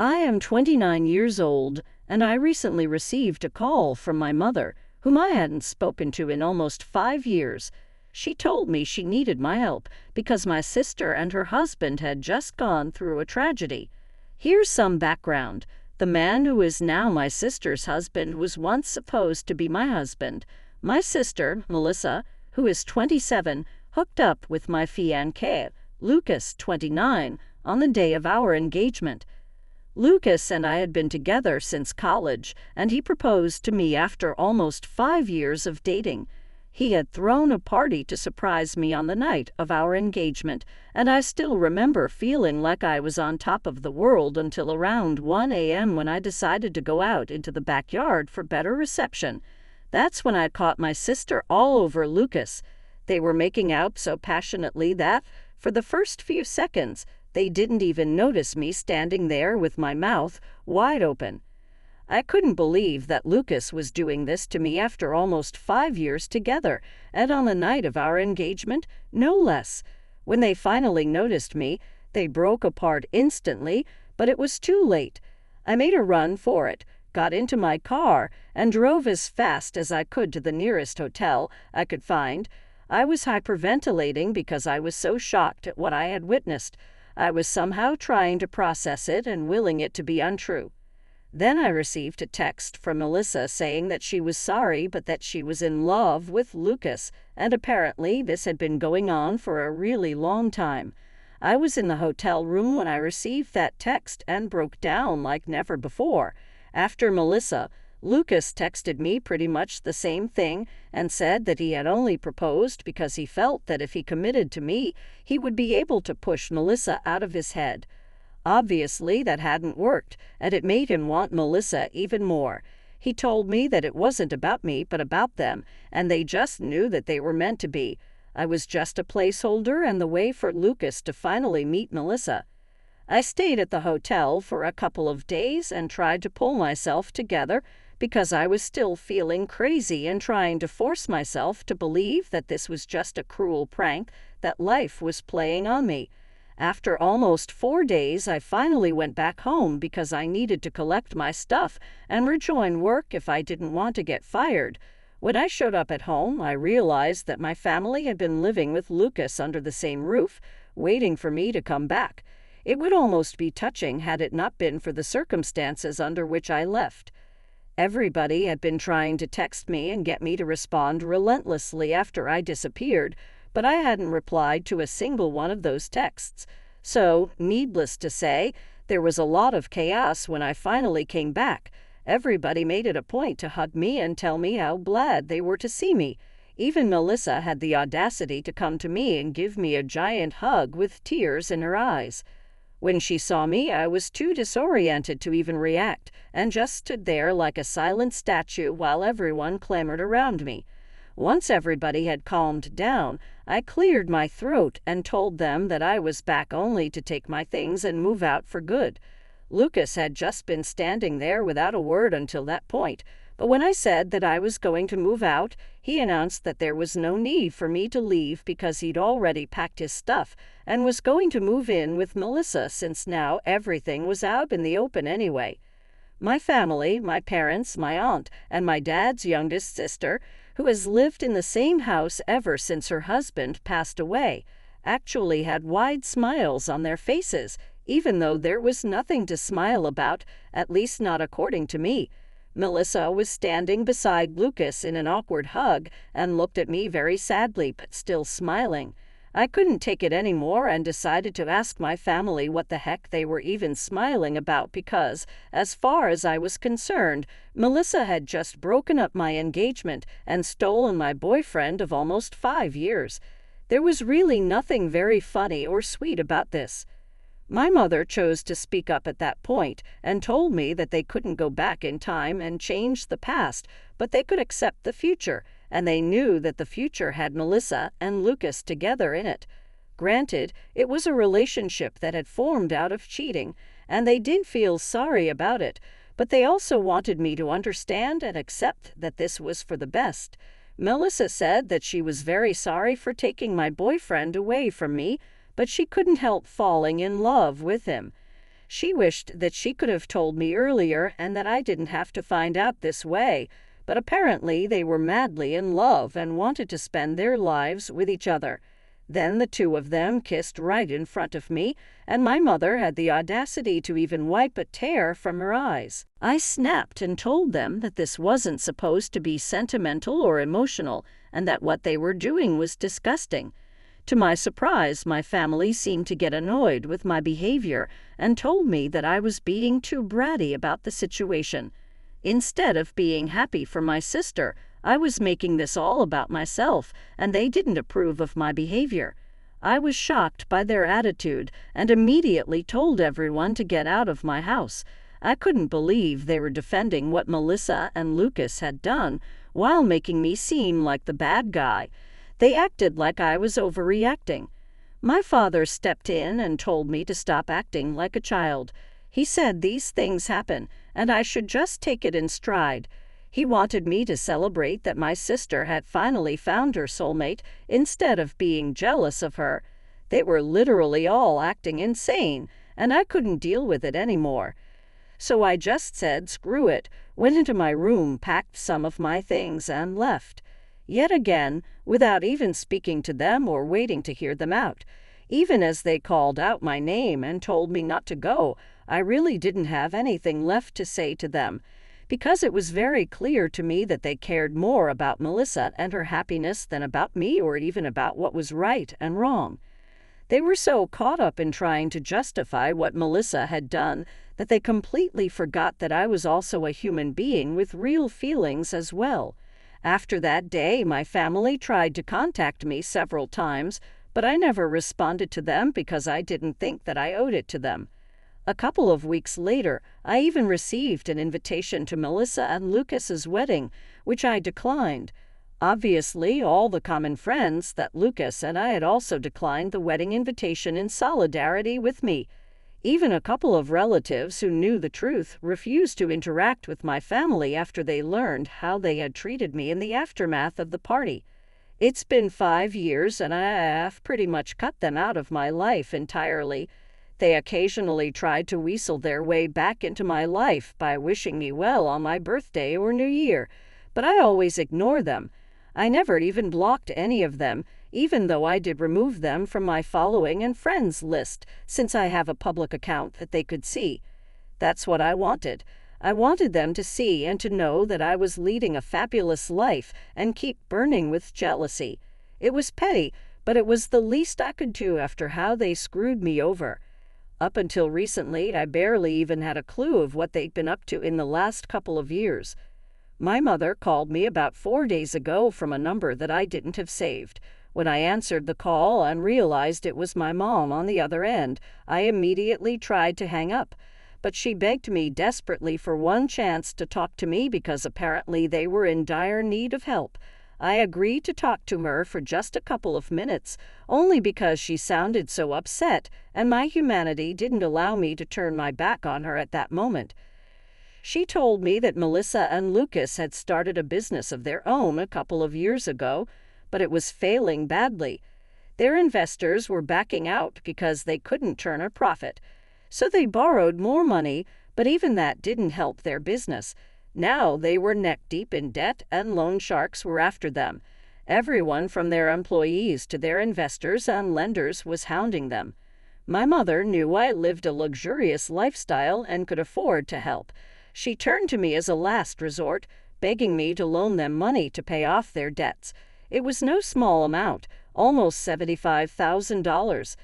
I am 29 years old, and I recently received a call from my mother, whom I hadn't spoken to in almost 5 years. She told me she needed my help because my sister and her husband had just gone through a tragedy. Here's some background. The man who is now my sister's husband was once supposed to be my husband. My sister, Melissa, who is 27, hooked up with my fiancé, Lucas, 29, on the day of our engagement. Lucas and I had been together since college, and he proposed to me after almost 5 years of dating. He had thrown a party to surprise me on the night of our engagement, and I still remember feeling like I was on top of the world until around 1 a.m. when I decided to go out into the backyard for better reception. That's when I caught my sister all over Lucas. They were making out so passionately that, for the first few seconds, they didn't even notice me standing there with my mouth wide open. I couldn't believe that Lucas was doing this to me after almost 5 years together, and on the night of our engagement, no less. When they finally noticed me, they broke apart instantly, but it was too late. I made a run for it, got into my car, and drove as fast as I could to the nearest hotel I could find. I was hyperventilating because I was so shocked at what I had witnessed. I was somehow trying to process it and willing it to be untrue. Then I received a text from Melissa saying that she was sorry but that she was in love with Lucas, and apparently this had been going on for a really long time. I was in the hotel room when I received that text and broke down like never before. After Melissa, Lucas texted me pretty much the same thing and said that he had only proposed because he felt that if he committed to me, he would be able to push Melissa out of his head. Obviously, that hadn't worked, and it made him want Melissa even more. He told me that it wasn't about me, but about them, and they just knew that they were meant to be. I was just a placeholder and the way for Lucas to finally meet Melissa. I stayed at the hotel for a couple of days and tried to pull myself together because I was still feeling crazy and trying to force myself to believe that this was just a cruel prank that life was playing on me. After almost 4 days, I finally went back home because I needed to collect my stuff and rejoin work if I didn't want to get fired. When I showed up at home, I realized that my family had been living with Lucas under the same roof, waiting for me to come back. It would almost be touching had it not been for the circumstances under which I left. Everybody had been trying to text me and get me to respond relentlessly after I disappeared, but I hadn't replied to a single one of those texts. So, needless to say, there was a lot of chaos when I finally came back. Everybody made it a point to hug me and tell me how glad they were to see me. Even Melissa had the audacity to come to me and give me a giant hug with tears in her eyes. When she saw me, I was too disoriented to even react, and just stood there like a silent statue while everyone clamored around me. Once everybody had calmed down, I cleared my throat and told them that I was back only to take my things and move out for good. Lucas had just been standing there without a word until that point, but when I said that I was going to move out, he announced that there was no need for me to leave because he'd already packed his stuff and was going to move in with Melissa since now everything was out in the open anyway. My family, my parents, my aunt, and my dad's youngest sister, who has lived in the same house ever since her husband passed away, actually had wide smiles on their faces, even though there was nothing to smile about, at least not according to me. Melissa was standing beside Lucas in an awkward hug and looked at me very sadly but still smiling. I couldn't take it anymore and decided to ask my family what the heck they were even smiling about because, as far as I was concerned, Melissa had just broken up my engagement and stolen my boyfriend of almost 5 years. There was really nothing very funny or sweet about this. My mother chose to speak up at that point and told me that they couldn't go back in time and change the past, but they could accept the future, and they knew that the future had Melissa and Lucas together in it. Granted, it was a relationship that had formed out of cheating, and they did feel sorry about it, but they also wanted me to understand and accept that this was for the best. Melissa said that she was very sorry for taking my boyfriend away from me, but she couldn't help falling in love with him. She wished that she could have told me earlier and that I didn't have to find out this way, but apparently they were madly in love and wanted to spend their lives with each other. Then the two of them kissed right in front of me, and my mother had the audacity to even wipe a tear from her eyes. I snapped and told them that this wasn't supposed to be sentimental or emotional, and that what they were doing was disgusting. To my surprise, my family seemed to get annoyed with my behavior and told me that I was being too bratty about the situation. Instead of being happy for my sister, I was making this all about myself, and they didn't approve of my behavior. I was shocked by their attitude and immediately told everyone to get out of my house. I couldn't believe they were defending what Melissa and Lucas had done while making me seem like the bad guy. They acted like I was overreacting. My father stepped in and told me to stop acting like a child. He said these things happen, and I should just take it in stride. He wanted me to celebrate that my sister had finally found her soulmate instead of being jealous of her. They were literally all acting insane, and I couldn't deal with it anymore. So I just said screw it, went into my room, packed some of my things, and left. Yet again, without even speaking to them or waiting to hear them out. Even as they called out my name and told me not to go, I really didn't have anything left to say to them, because it was very clear to me that they cared more about Melissa and her happiness than about me or even about what was right and wrong. They were so caught up in trying to justify what Melissa had done that they completely forgot that I was also a human being with real feelings as well. After that day, my family tried to contact me several times, but I never responded to them because I didn't think that I owed it to them. A couple of weeks later, I even received an invitation to Melissa and Lucas's wedding, which I declined. Obviously, all the common friends that Lucas and I had also declined the wedding invitation in solidarity with me. Even a couple of relatives who knew the truth refused to interact with my family after they learned how they had treated me in the aftermath of the party. It's been 5 years, and I have pretty much cut them out of my life entirely. They occasionally tried to weasel their way back into my life by wishing me well on my birthday or New Year, but I always ignore them. I never even blocked any of them, even though I did remove them from my following and friends list, since I have a public account that they could see. That's what I wanted. I wanted them to see and to know that I was leading a fabulous life and keep burning with jealousy. It was petty, but it was the least I could do after how they screwed me over. Up until recently, I barely even had a clue of what they'd been up to in the last couple of years. My mother called me about 4 days ago from a number that I didn't have saved. When I answered the call and realized it was my mom on the other end, I immediately tried to hang up. But she begged me desperately for one chance to talk to me because apparently they were in dire need of help. I agreed to talk to her for just a couple of minutes, only because she sounded so upset, and my humanity didn't allow me to turn my back on her at that moment. She told me that Melissa and Lucas had started a business of their own a couple of years ago, but it was failing badly. Their investors were backing out because they couldn't turn a profit. So they borrowed more money, but even that didn't help their business. Now they were neck-deep in debt, and loan sharks were after them. Everyone from their employees to their investors and lenders was hounding them. My mother knew I lived a luxurious lifestyle and could afford to help. She turned to me as a last resort, begging me to loan them money to pay off their debts. It was no small amount, almost $75,000.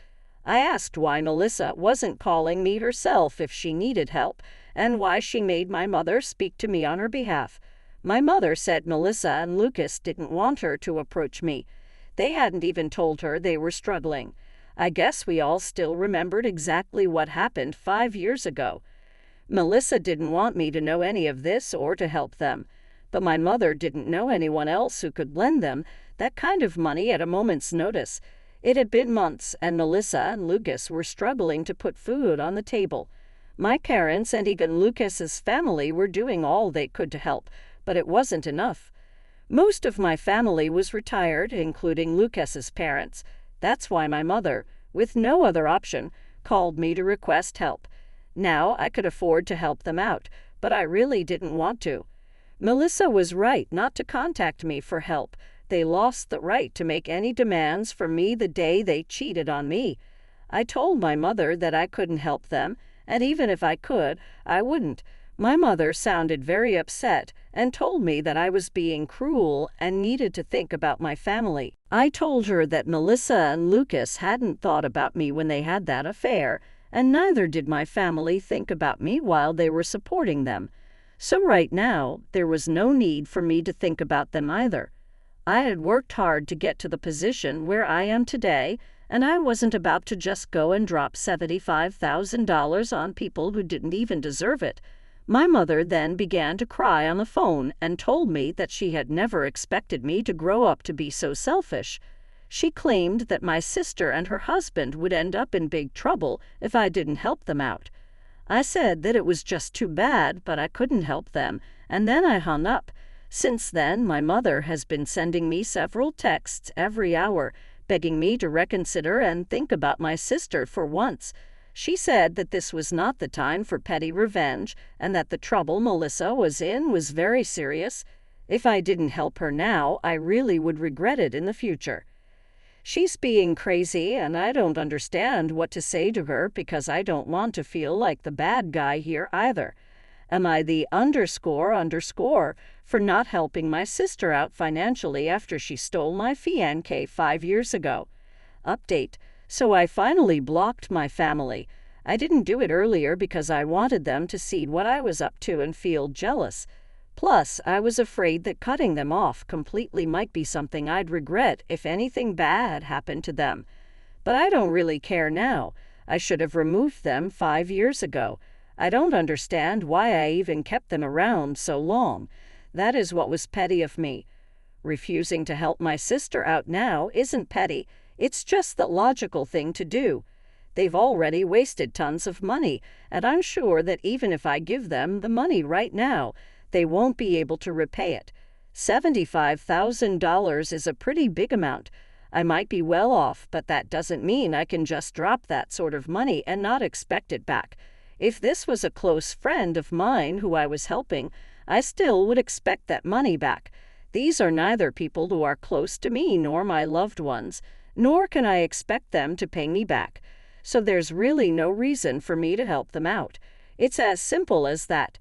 I asked why Melissa wasn't calling me herself if she needed help, and why she made my mother speak to me on her behalf. My mother said Melissa and Lucas didn't want her to approach me. They hadn't even told her they were struggling. I guess we all still remembered exactly what happened 5 years ago. Melissa didn't want me to know any of this or to help them, but my mother didn't know anyone else who could lend them that kind of money at a moment's notice. It had been months, and Melissa and Lucas were struggling to put food on the table. My parents and even Lucas's family were doing all they could to help, but it wasn't enough. Most of my family was retired, including Lucas's parents. That's why my mother, with no other option, called me to request help. Now I could afford to help them out, but I really didn't want to. Melissa was right not to contact me for help. They lost the right to make any demands from me the day they cheated on me. I told my mother that I couldn't help them, and even if I could, I wouldn't. My mother sounded very upset and told me that I was being cruel and needed to think about my family. I told her that Melissa and Lucas hadn't thought about me when they had that affair, and neither did my family think about me while they were supporting them. So right now, there was no need for me to think about them either. I had worked hard to get to the position where I am today, and I wasn't about to just go and drop $75,000 on people who didn't even deserve it. My mother then began to cry on the phone and told me that she had never expected me to grow up to be so selfish. She claimed that my sister and her husband would end up in big trouble if I didn't help them out. I said that it was just too bad, but I couldn't help them, and then I hung up. Since then, my mother has been sending me several texts every hour, begging me to reconsider and think about my sister for once. She said that this was not the time for petty revenge, and that the trouble Melissa was in was very serious. If I didn't help her now, I really would regret it in the future. She's being crazy, and I don't understand what to say to her because I don't want to feel like the bad guy here either. Am I the __ for not helping my sister out financially after she stole my fiancé 5 years ago? Update. So I finally blocked my family. I didn't do it earlier because I wanted them to see what I was up to and feel jealous. Plus, I was afraid that cutting them off completely might be something I'd regret if anything bad happened to them. But I don't really care now. I should have removed them 5 years ago. I don't understand why I even kept them around so long. That is what was petty of me. Refusing to help my sister out now isn't petty. It's just the logical thing to do. They've already wasted tons of money, and I'm sure that even if I give them the money right now, they won't be able to repay it. $75,000 is a pretty big amount. I might be well off, but that doesn't mean I can just drop that sort of money and not expect it back. If this was a close friend of mine who I was helping, I still would expect that money back. These are neither people who are close to me nor my loved ones, nor can I expect them to pay me back. So there's really no reason for me to help them out. It's as simple as that.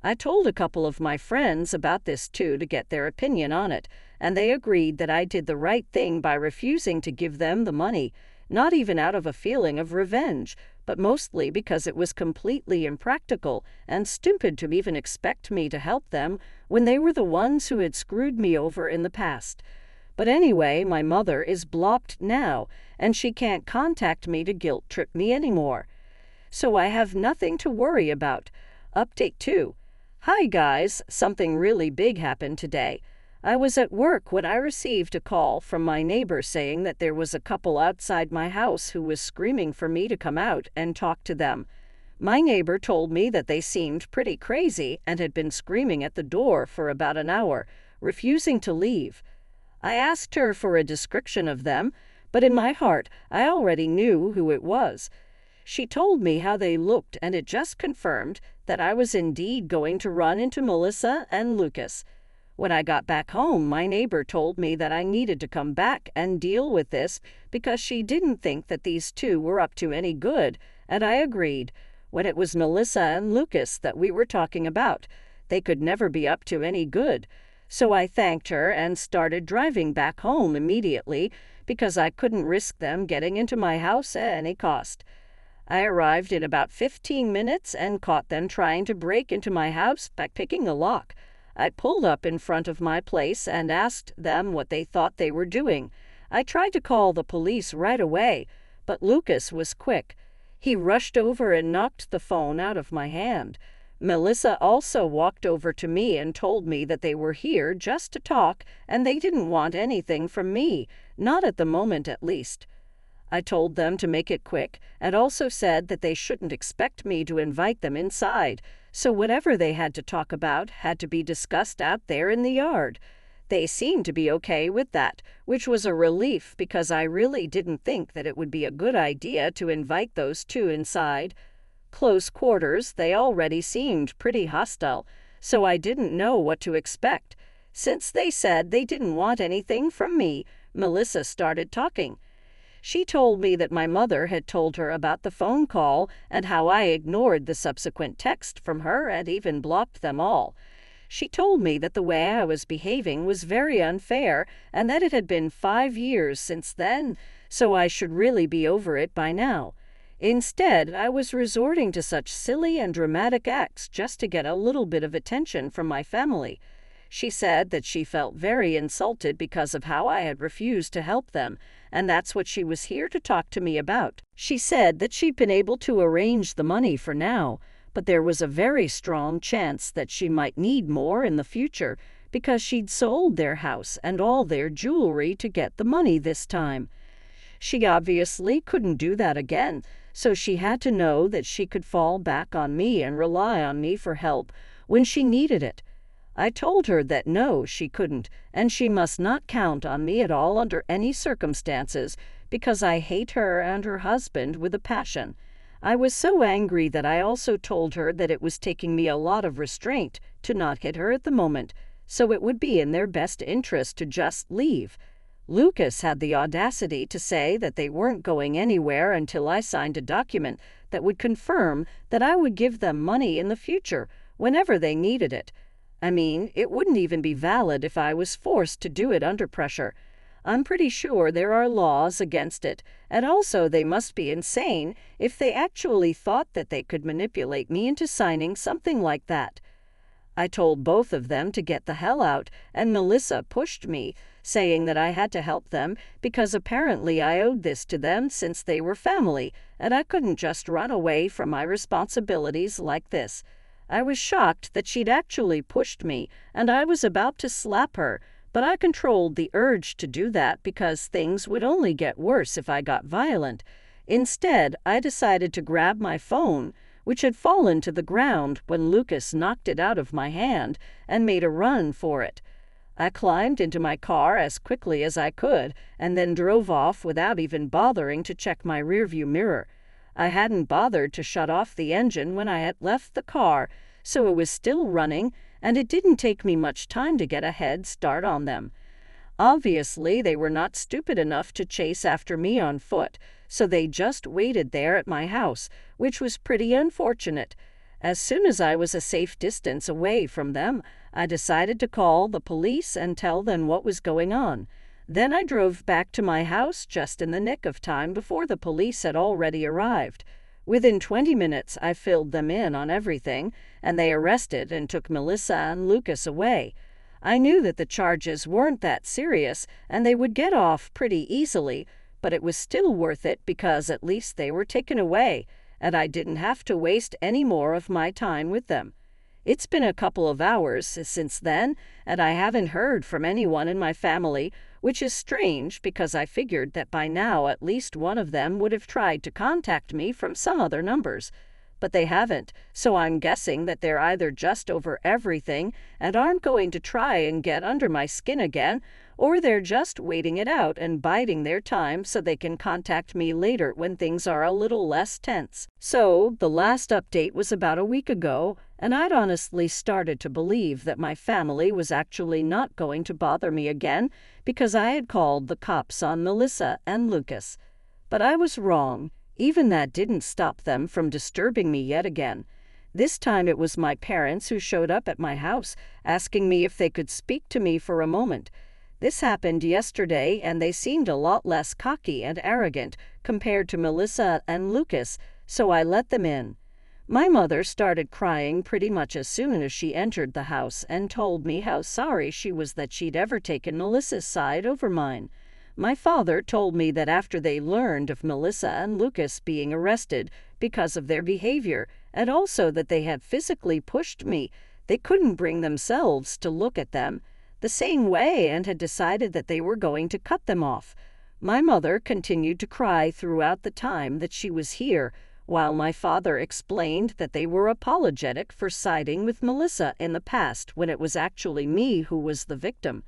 I told a couple of my friends about this too to get their opinion on it, and they agreed that I did the right thing by refusing to give them the money, not even out of a feeling of revenge, but mostly because it was completely impractical and stupid to even expect me to help them when they were the ones who had screwed me over in the past. But anyway, my mother is blocked now, and she can't contact me to guilt trip me anymore. So I have nothing to worry about. Update 2. Hi guys, something really big happened today. I was at work when I received a call from my neighbor saying that there was a couple outside my house who was screaming for me to come out and talk to them. My neighbor told me that they seemed pretty crazy and had been screaming at the door for about an hour, refusing to leave. I asked her for a description of them, but in my heart I already knew who it was. She told me how they looked, and it just confirmed that I was indeed going to run into Melissa and Lucas. When I got back home, my neighbor told me that I needed to come back and deal with this because she didn't think that these two were up to any good, and I agreed. When it was Melissa and Lucas that we were talking about, they could never be up to any good. So I thanked her and started driving back home immediately because I couldn't risk them getting into my house at any cost. I arrived in about 15 minutes and caught them trying to break into my house by picking a lock. I pulled up in front of my place and asked them what they thought they were doing. I tried to call the police right away, but Lucas was quick. He rushed over and knocked the phone out of my hand. Melissa also walked over to me and told me that they were here just to talk and they didn't want anything from me, not at the moment at least. I told them to make it quick and also said that they shouldn't expect me to invite them inside, so whatever they had to talk about had to be discussed out there in the yard. They seemed to be okay with that, which was a relief because I really didn't think that it would be a good idea to invite those two inside. close quarters, they already seemed pretty hostile, so I didn't know what to expect. Since they said they didn't want anything from me, Melissa started talking. She told me that my mother had told her about the phone call and how I ignored the subsequent text from her and even blocked them all. She told me that the way I was behaving was very unfair and that it had been 5 years since then, so I should really be over it by now. Instead, I was resorting to such silly and dramatic acts just to get a little bit of attention from my family. She said that she felt very insulted because of how I had refused to help them, and that's what she was here to talk to me about. She said that she'd been able to arrange the money for now, but there was a very strong chance that she might need more in the future because she'd sold their house and all their jewelry to get the money this time. She obviously couldn't do that again, so she had to know that she could fall back on me and rely on me for help when she needed it. I told her that no, she couldn't, and she must not count on me at all under any circumstances, because I hate her and her husband with a passion. I was so angry that I also told her that it was taking me a lot of restraint to not hit her at the moment, so it would be in their best interest to just leave. Lucas had the audacity to say that they weren't going anywhere until I signed a document that would confirm that I would give them money in the future whenever they needed it. I mean, it wouldn't even be valid if I was forced to do it under pressure. I'm pretty sure there are laws against it, and also they must be insane if they actually thought that they could manipulate me into signing something like that. I told both of them to get the hell out, and Melissa pushed me, saying that I had to help them because apparently I owed this to them since they were family, and I couldn't just run away from my responsibilities like this. I was shocked that she'd actually pushed me, and I was about to slap her, but I controlled the urge to do that because things would only get worse if I got violent. Instead, I decided to grab my phone, which had fallen to the ground when Lucas knocked it out of my hand, and made a run for it. I climbed into my car as quickly as I could, and then drove off without even bothering to check my rearview mirror. I hadn't bothered to shut off the engine when I had left the car, so it was still running, and it didn't take me much time to get a head start on them. Obviously, they were not stupid enough to chase after me on foot, so they just waited there at my house, which was pretty unfortunate. As soon as I was a safe distance away from them, I decided to call the police and tell them what was going on. Then I drove back to my house just in the nick of time before the police had already arrived. Within 20 minutes, I filled them in on everything, and they arrested and took Melissa and Lucas away. I knew that the charges weren't that serious, and they would get off pretty easily, but it was still worth it because at least they were taken away, and I didn't have to waste any more of my time with them. It's been a couple of hours since then, and I haven't heard from anyone in my family, which is strange because I figured that by now at least one of them would have tried to contact me from some other numbers. But they haven't, so I'm guessing that they're either just over everything and aren't going to try and get under my skin again, or they're just waiting it out and biding their time so they can contact me later when things are a little less tense. So, the last update was about a week ago, and I'd honestly started to believe that my family was actually not going to bother me again because I had called the cops on Melissa and Lucas. But I was wrong. Even that didn't stop them from disturbing me yet again. This time it was my parents who showed up at my house, asking me if they could speak to me for a moment. This happened yesterday, and they seemed a lot less cocky and arrogant compared to Melissa and Lucas, so I let them in. My mother started crying pretty much as soon as she entered the house and told me how sorry she was that she'd ever taken Melissa's side over mine. My father told me that after they learned of Melissa and Lucas being arrested because of their behavior, and also that they had physically pushed me, they couldn't bring themselves to look at them the same way and had decided that they were going to cut them off. My mother continued to cry throughout the time that she was here, while my father explained that they were apologetic for siding with Melissa in the past when it was actually me who was the victim.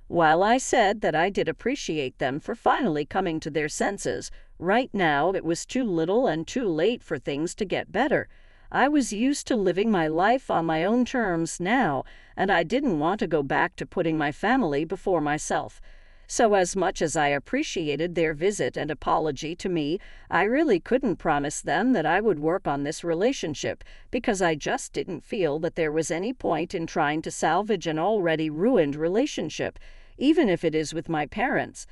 While I said that I did appreciate them for finally coming to their senses, Right now, it was too little and too late for things to get better. I was used to living my life on my own terms now, and I didn't want to go back to putting my family before myself. So as much as I appreciated their visit and apology to me, I really couldn't promise them that I would work on this relationship because I just didn't feel that there was any point in trying to salvage an already ruined relationship, even if it is with my parents.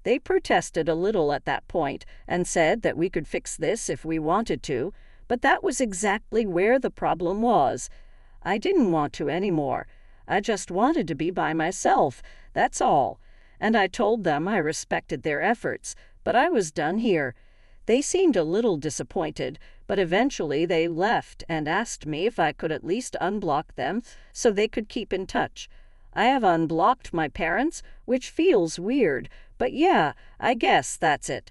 They protested a little at that point and said that we could fix this if we wanted to, but that was exactly where the problem was. I didn't want to anymore. I just wanted to be by myself, that's all. And I told them I respected their efforts, but I was done here. They seemed a little disappointed, but eventually they left and asked me if I could at least unblock them so they could keep in touch. I have unblocked my parents, which feels weird, but yeah, I guess that's it.